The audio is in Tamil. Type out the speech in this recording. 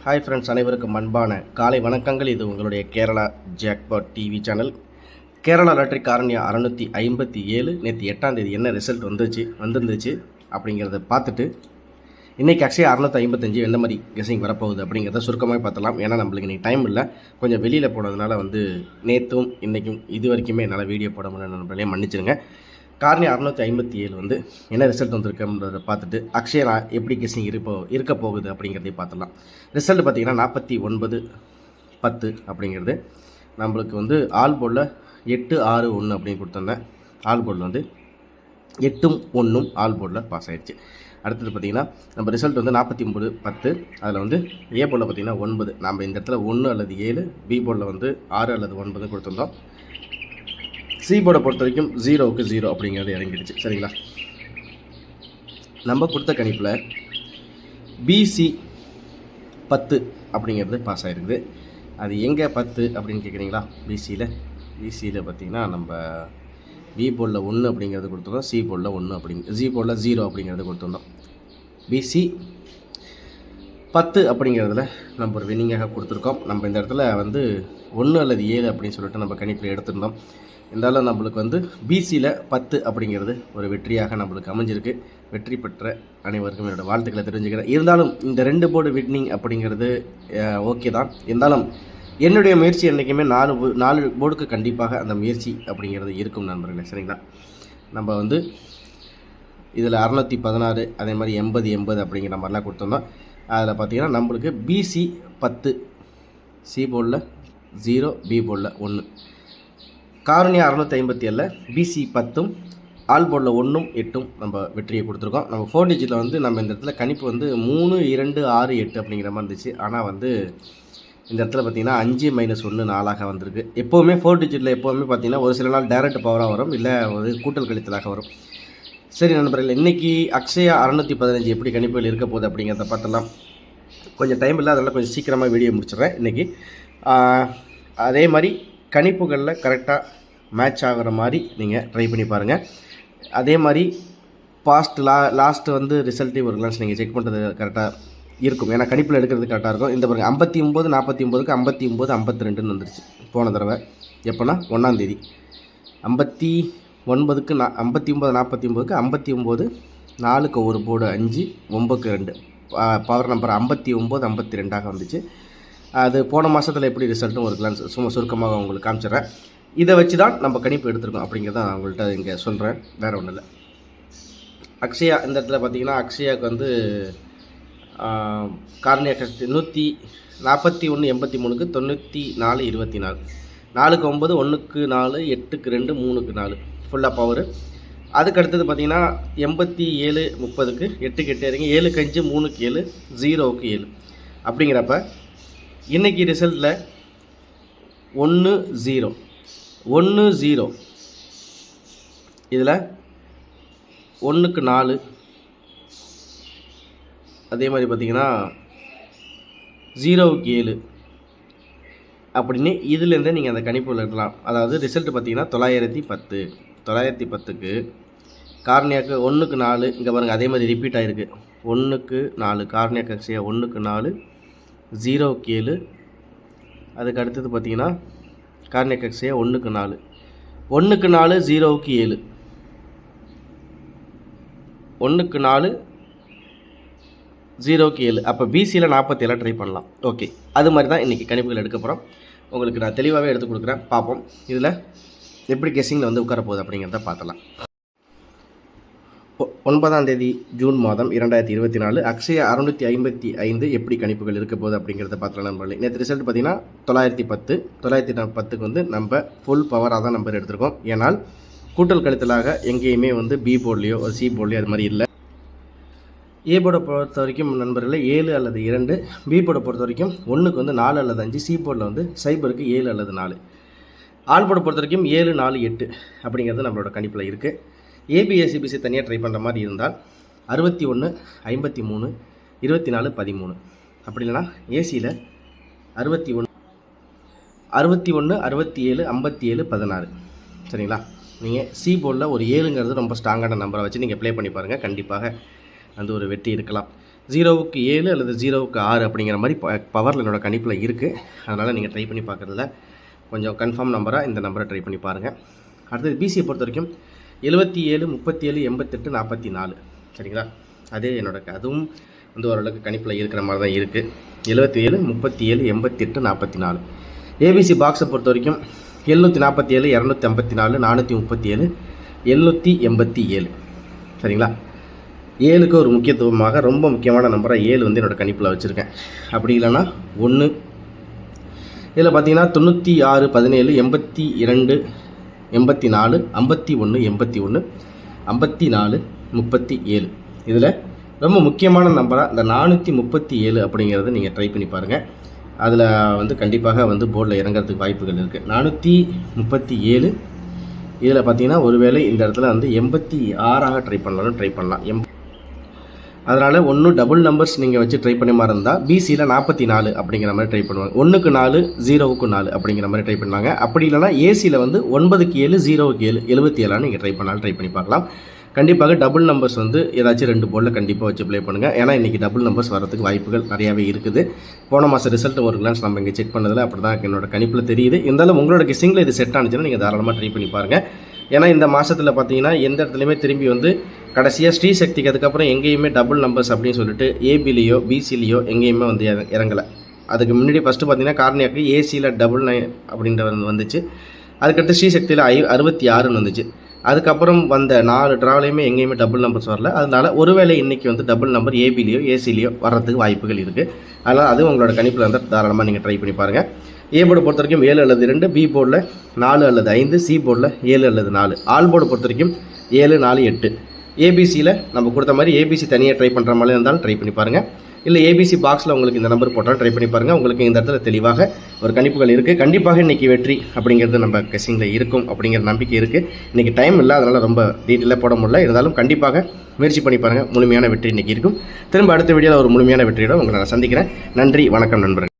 ஹாய் ஃப்ரெண்ட்ஸ், அனைவருக்கும் அன்பான காலை வணக்கங்கள். இது உங்களுடைய Kerala jackpot TV channel. Kerala lottery காரணியா 657 நேற்று 8ஆம் தேதி என்ன ரிசல்ட் வந்துருந்துச்சு அப்படிங்கிறத பார்த்துட்டு இன்றைக்கி அக்ஷயா 655 எந்த மாதிரி கெஸிங் வரப்போகுது அப்படிங்கிறத சுருக்கமாக பார்த்தலாம். ஏன்னா நம்மளுக்கு இன்றைக்கி டைம் இல்லை, கொஞ்சம் வெளியில் போனதுனால நேற்றும் இன்றைக்கும் இது வரைக்குமே என்னால் வீடியோ போட முடியல, நண்பர்களே மன்னிச்சிருங்க. காரணி 657 என்ன ரிசல்ட் வந்திருக்குன்றதை பார்த்துட்டு அக்ஷயா எப்படி கெஸிங் இருக்க போகுது அப்படிங்கிறதையும் பார்த்துடலாம். ரிசல்ட் பார்த்திங்கன்னா 49-10 அப்படிங்கிறது நம்மளுக்கு ஆல் போர்டில் 8-6-1 அப்படின்னு கொடுத்துருந்தேன். ஆல் போர்டில் 8ம் 1ம் ஆல் போர்டில் பாஸ் ஆகிடுச்சு. அடுத்தது பார்த்திங்கன்னா நம்ம ரிசல்ட் 49-10. அதில் ஏ போர்டில் பார்த்திங்கன்னா 9. நம்ம இந்த இடத்துல 1 அல்லது 7, பி போர்டில் 6 அல்லது 9 கொடுத்துருந்தோம். சி போர்டை பொறுத்த வரைக்கும் 0க்கு 0 அப்படிங்கிறது இறங்கிடுச்சு. சரிங்களா, நம்ம கொடுத்த கணிப்பில் பிசி 10 அப்படிங்கிறது பாஸ் ஆகிருக்குது. அது எங்கே 10 அப்படின்னு கேட்குறீங்களா? பிசியில் பார்த்திங்கன்னா நம்ம பி போர்டில் 1 அப்படிங்கிறது கொடுத்துருந்தோம், சி போர்டில் 1 சி போர்டில் 0 அப்படிங்கிறது கொடுத்துருந்தோம். பிசி 10 அப்படிங்கிறதுல நம்ம ஒரு வின்னிங்காக கொடுத்துருக்கோம். நம்ம இந்த இடத்துல 1 அல்லது 7 அப்படின்னு சொல்லிட்டு நம்ம கணிப்பில் எடுத்திருந்தோம். இருந்தாலும் நம்மளுக்கு பிசியில் 10 அப்படிங்கிறது ஒரு வெற்றியாக நம்மளுக்கு அமைஞ்சிருக்கு. வெற்றி பெற்ற அனைவருக்கும் என்னோடய வாழ்த்துக்களை தெரிஞ்சுக்கிறேன். இருந்தாலும் இந்த 2 போர்டு வின்னிங் அப்படிங்கிறது ஓகே தான். இருந்தாலும் என்னுடைய முயற்சி என்றைக்குமே 4 போர்டுக்கு கண்டிப்பாக அந்த முயற்சி அப்படிங்கிறது இருக்கும் நண்பர்களே. சரிங்களா, நம்ம இதில் 616 அதே மாதிரி 80 அப்படிங்கிற மாதிரிலாம் கொடுத்துருந்தோம். அதில் பார்த்திங்கன்னா நம்மளுக்கு பிசி 10, சி போர்டில் 0, பி போர்டில் 1. காரணியா 657 பிசி 10ம் ஆல் போர்டில் 1ம் 8ம் நம்ம வெற்றியை கொடுத்துருக்கோம். நம்ம 4 டிஜிட்டில் நம்ம இந்த இடத்துல கணிப்பு 3, 2, 6, 8 அப்படிங்கிற மாதிரி இருந்துச்சு. ஆனால் இந்த இடத்துல பார்த்திங்கன்னா 5 - 1 4ஆக வந்திருக்கு. எப்போவுமே 4 டிஜிட்டில் எப்போவுமே பார்த்திங்கன்னா ஒரு சில நாள் டைரக்ட் பவராக வரும், இல்லை கூட்டல் கழித்தலாக வரும். சரி நண்பர்கள், இன்றைக்கி அக்ஷயா 615 எப்படி கணிப்புகள் இருக்க போகுது அப்படிங்கிறத பார்த்தலாம். கொஞ்சம் டைம் இல்லை, அதனால் கொஞ்சம் சீக்கிரமாக வீடியோ முடிச்சிடுறேன் இன்றைக்கி. அதே மாதிரி கணிப்புகளில் கரெக்டாக மேட்ச் ஆகிற மாதிரி நீங்கள் ட்ரை பண்ணி பாருங்கள். அதே மாதிரி லாஸ்ட்டு ரிசல்ட்டையும் ஒரு கிளான்ஸ் நீங்கள் செக் பண்ணுறது கரெக்டாக இருக்கும். ஏன்னா கணிப்பில் எடுக்கிறது கரெக்டாக இருக்கும். இந்த பாருங்கள் 59 49க்கு 59 52ன்னு வந்துருச்சு போன தடவை. எப்போனா 1ஆம் தேதி 59க்கு 59 49க்கு 59 4க்கு ஒரு போர்டு 5 9க்கு 2 பவர் நம்பர் 59 52ஆக வந்துச்சு. அது போன மாதத்தில் எப்படி ரிசல்ட்டும் ஒரு கிளான்ஸ் சும்மா சுருக்கமாக உங்களுக்கு காமிச்சிட்றேன். இதை வச்சு தான் நம்ம கணிப்பு எடுத்துருக்கோம் அப்படிங்கிறத நான் உங்கள்கிட்ட இங்கே சொல்கிறேன், வேறு ஒன்றும் இல்லை. அக்ஷயா இந்த இடத்துல பார்த்திங்கன்னா அக்ஷயாவுக்கு காரணியா 141 83க்கு 94 24 4க்கு 9 1க்கு 4 8க்கு 2 3க்கு 4 ஃபுல்லாக பவரு. அதுக்கு அடுத்தது பார்த்திங்கன்னா 87 30க்கு 8க்கு 8 இறங்கி 7க்கு 5 3க்கு 7 0க்கு 7 அப்படிங்கிறப்ப இன்றைக்கி ரிசல்ட்டில் 1 0 1 0 இதில் 1க்கு 4 அதே மாதிரி பார்த்திங்கன்னா 0க்கு 7 அப்படின்னு இதிலேருந்தே நீங்கள் அந்த கணிப்பு எடுக்கலாம். அதாவது ரிசல்ட் பார்த்திங்கன்னா 910க்கு காரணியாக்கு 1க்கு 4 இங்கே பாருங்கள், அதே மாதிரி ரிப்பீட் ஆகிருக்கு. 1க்கு 4 காரணியாக்கு அக்ஷயா 1க்கு 4 0க்கு 7. அதுக்கு அடுத்தது பார்த்திங்கன்னா காரணியா அக்ஷயா 1க்கு 4 0க்கு 7 1க்கு 4 0க்கு 7. அப்போ பிசியில் 47 ட்ரை பண்ணலாம். ஓகே, அது மாதிரி தான் இன்றைக்கி கணிப்புகள் எடுக்க போகிறோம். உங்களுக்கு நான் தெளிவாகவே எடுத்து கொடுக்குறேன், பார்ப்போம் இதில் எப்படி கெஸ்ஸிங்கில் உட்கார போகுது அப்படிங்கிறத பார்த்தலாம். 9ஆம் தேதி ஜூன் மாதம் 2024 அக்ஷயா 655 எப்படி கணிப்புகள் இருக்க போகுது அப்படிங்கிறத பார்த்துலாம் நண்பர்களே. நேற்று ரிசல்ட் பார்த்திங்கன்னா 910க்கு நம்ம ஃபுல் பவராக தான் நம்பர் எடுத்திருக்கோம். ஏன்னால் கூட்டல் கழித்தலாக எங்கேயுமே பி போர்ட்லேயோ சி போர்ட்லேயோ அது மாதிரி இல்லை. ஏ போர்டை பொறுத்த வரைக்கும் நண்பர்களே 7 அல்லது 2, பி போர்டை பொறுத்த வரைக்கும் 1க்கு 4 அல்லது 5, சி போர்டில் 0க்கு 7 அல்லது 4, ஆல் போர்டை பொறுத்த வரைக்கும் 7 4 8 அப்படிங்கிறது நம்மளோட கணிப்பில் இருக்குது. ஏபிஎஸ்சிபிசி தனியாக ட்ரை பண்ணுற மாதிரி இருந்தால் 61 53 24 13 அப்படி இல்லைனா ஏசியில் 61 67 57 16. சரிங்களா, நீங்கள் சி போர்டில் ஒரு 7ங்கிறது ரொம்ப ஸ்ட்ராங்கான நம்பரை வச்சு நீங்கள் ப்ளே பண்ணி பாருங்கள். கண்டிப்பாக ஒரு வெற்றி இருக்கலாம். 0க்கு 7 அல்லது 0க்கு 6 அப்படிங்கிற மாதிரி பவரில் என்னோடய கணிப்பில் இருக்குது. அதனால் நீங்கள் ட்ரை பண்ணி பார்க்குறதுல கொஞ்சம் கன்ஃபார்ம் நம்பராக இந்த நம்பரை ட்ரை பண்ணி பாருங்கள். அடுத்தது பிசியை பொறுத்த வரைக்கும் 77 37 88 44 சரிங்களா. அதே அதுவும் வந்து ஓரளவுக்கு கணிப்பில் இருக்கிற மாதிரி தான் இருக்குது. 77 37 88 44. ஏபிசி பாக்ஸை பொறுத்த வரைக்கும் 747 254 437 787 சரிங்களா. 7க்கு ஒரு முக்கியத்துவமாக ரொம்ப முக்கியமான நம்பராக 7 வந்து என்னோடய கணிப்பில் வச்சுருக்கேன். அப்படி இல்லைன்னா 1 இதில் பார்த்தீங்கன்னா 96 17 82 84 51 81 54 37. இதில் ரொம்ப முக்கியமான நம்பராக இந்த 437 அப்படிங்கிறத நீங்கள் ட்ரை பண்ணி பாருங்கள். அதில் வந்து கண்டிப்பாக வந்து போர்டில் இறங்கிறதுக்கு வாய்ப்புகள் இருக்குது. 437 இதில் பார்த்தீங்கன்னா ஒருவேளை இந்த இடத்துல வந்து 86ஆக ட்ரை பண்ணலாம். அதனால் ஒன்று டபுள் நம்பர்ஸ் நீங்கள் வச்சு ட்ரை பண்ண மாதிரி இருந்தால் பிசியில் 44 அப்படிங்கிற மாதிரி ட்ரை பண்ணுவாங்க. 1க்கு 4 0க்கு 4 அப்படிங்கிற மாதிரி ட்ரை பண்ணுவாங்க. அப்படி இல்லைனா ஏசியில் வந்து 9க்கு 7 0க்கு 7 77 நீங்கள் ட்ரை பண்ணி பார்க்கலாம். கண்டிப்பாக டபுள் நம்பர்ஸ் வந்து ஏதாச்சும் 2 போர்டில் கண்டிப்பாக வச்சு ப்ளே பண்ணுங்கள். ஏன்னா இன்றைக்கி டபுள் நம்பர்ஸ் வரதுக்கு வாய்ப்புகள் நிறையாவே இருக்குது. போன மாதம் ரிசல்ட் ஒரு கிளான்ஸ் நம்ம இங்கே செக் பண்ணதில் அப்படி தான் என்னோட கணிப்பில் தெரியுது. இருந்தாலும் உங்களோட கெஸ்ஸிங்கில் இது செட் ஆனிச்சுன்னா நீங்கள் தாராளமாக ட்ரை பண்ணி பாருங்கள். ஏன்னா இந்த மாதத்தில் பார்த்தீங்கன்னா எந்த இடத்துலையுமே திரும்பி வந்து கடைசியாக ஸ்ரீசக்திக்கு அதுக்கப்புறம் எங்கேயுமே டபுள் நம்பர்ஸ் அப்படின்னு சொல்லிட்டு ஏபிலேயோ பிசிலேயோ எங்கேயுமே வந்து இறங்கலை. அதுக்கு முன்னாடி ஃபஸ்ட்டு பார்த்தீங்கன்னா கார்னியாக்கு ஏசியில் 99 அப்படின்ற வந்துச்சு. அதுக்கடுத்து ஸ்ரீசக்தியில் 66ன்னு வந்துச்சு. அதுக்கப்புறம் வந்த 4 ட்ராவலையுமே எங்கேயுமே டபுள் நம்பர்ஸ் வரல. அதனால் ஒருவேளை இன்றைக்கி வந்து டபுள் நம்பர் ஏபிலேயோ ஏசிலேயோ வர்றதுக்கு வாய்ப்புகள் இருக்குது. அதனால் அது உங்களோட கணிப்பில் இருந்தால் தாராளமாக நீங்கள் ட்ரை பண்ணி பாருங்கள். ஏ போர்டு பொறுத்த வரைக்கும் 7 அல்லது 2, பி போர்டில் 4 அல்லது 5, சி போர்டில் 7 அல்லது 4, ஆல் போர்டு பொறுத்த வரைக்கும் 7 4 8. ஏபிசியில் நம்ம கொடுத்த மாதிரி ஏபிசி தனியாக ட்ரை பண்ணுற மாதிரி இருந்தாலும் ட்ரை பண்ணி பாருங்கள். இல்லை ஏபிசி பாக்ஸில் உங்களுக்கு இந்த நம்பர் போட்டாலும் ட்ரை பண்ணி பாருங்கள். உங்களுக்கு இந்த இடத்துல தெளிவாக ஒரு கணிப்புகள் இருக்குது. கண்டிப்பாக இன்றைக்கி வெற்றி அப்படிங்கிறது நம்ம கெஸ்ஸிங்கில் இருக்கும் அப்படிங்கிற நம்பிக்கை இருக்குது. இன்றைக்கி டைம் இல்லை, அதனால் ரொம்ப டீட்டெயிலாக போட முடியல. இருந்தாலும் கண்டிப்பாக முயற்சி பண்ணி பாருங்கள். முழுமையான வெற்றி இன்றைக்கி இருக்கும். திரும்ப அடுத்த வீடியோவில் ஒரு முழுமையான வெற்றியோட உங்களை நான் சந்திக்கிறேன். நன்றி, வணக்கம் நண்பர்கள்.